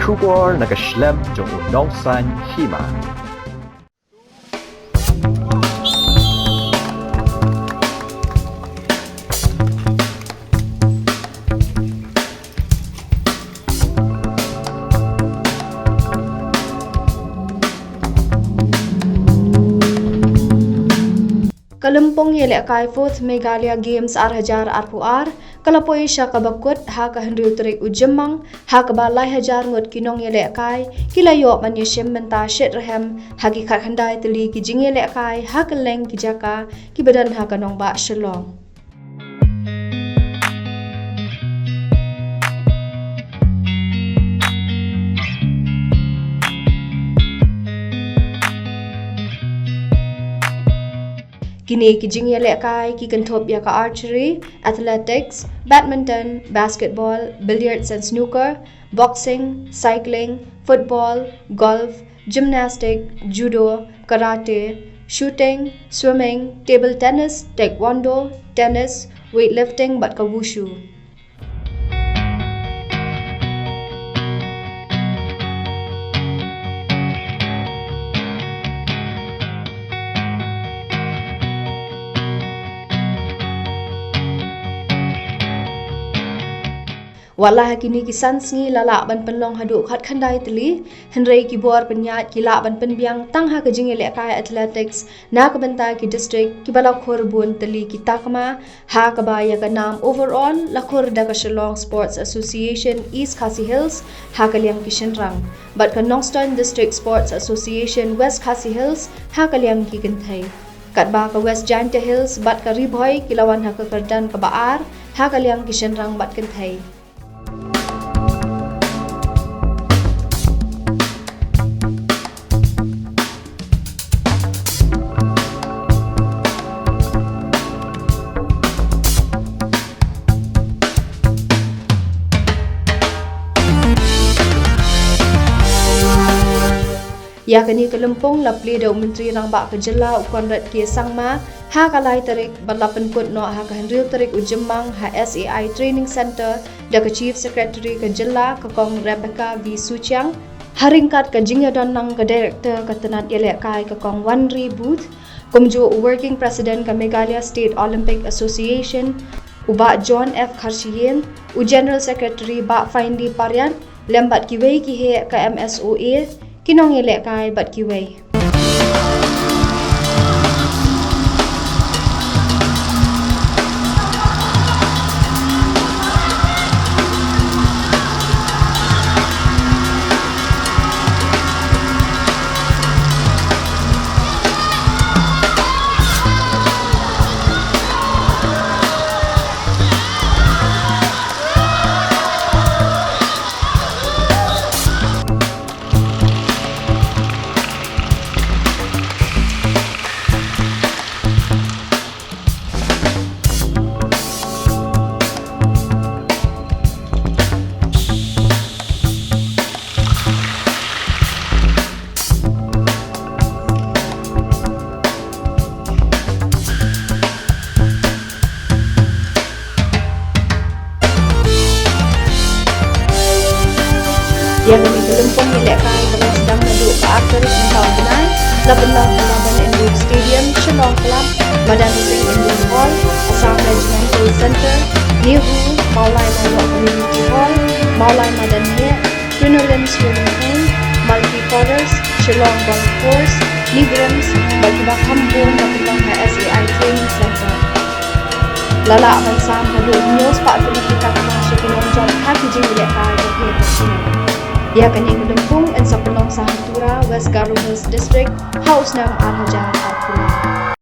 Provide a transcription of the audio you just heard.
Kubor nakaslem jong unongsan Hima. Kalampong yelek kai 4th Meghalaya Games ar kalapoi sya kabakut ha ka hendriu terik ujemang ha ka balai hajar ngot kinong yelek kai kilayo man yeshem menta shet rehem hagi khat handai teli ki jing yelek kai ha ka leng ki jaka ki badan ha ka nong ba shalong. Kini ki jing yelek kai ki kentop ya ka archery, athletics, badminton, basketball, billiards and snooker, boxing, cycling, football, golf, gymnastic, judo, karate, shooting, swimming, table tennis, taekwondo, tennis, weightlifting bat ka wushu. Walah kini kisan sngi lala ban penlong haduk khat khandai teli henrei ki bor penyat ki la ban penbiang tang ha kajing elek kai athletics na ka banta ki district ki bala khor bun teli ki takma ha ka ba ya ka nam overall la khor da ka Shillong Sports Association East Khasi Hills ha ka liang ki shenrang but ka Nongstown District Sports Association West Khasi Hills ha ka liang ki kenthai kat ba ka West Giant Hills bat ka Riboy ki lawan ha ka Kardan ka baar ha ka liang ki shenrang bat kenthai. Ya kini kelempong la pledo menteri rang bak kejela ukon ki sangma ha kalai tarik balapan put no ha kahendril tarik ujemang ha SAI Training Center da ka Chief Secretary kejela ka kong Rebecca V Suchang haringkat ka jingya don nang ka Director ka tenat yelek kai ka kong Wanri Booth kumjo Working President ka Meghalaya State Olympic Association uba John F Kharshiyen u General Secretary ba Findi Paryan lembat kiwei ki he ka MSOA kinong yelek kai bat kiwei. Yang kami kelempong yelek kai kalau sedang menduk ke aktor yang tahun benai labenang Laban Endurance Stadium, Shillong Club, Madan Singh Indian Hall, Assam Regimental Center, Nehu, Maulai Malok Community Hall, Maulai Madaniya, Crinoline Swimming Pool, Multi Quarters, Shillong Golf Course, Librams, Bagibak Hambung, Labenang SAI Training Center. Lala aman sam haduk news pak penelitian masih kinong jom hati jing yelek kai ke Hima. Ya kini kelempong en sapelong Sahatura West Garo Hills District House nang Al-Hajar Al-Pura.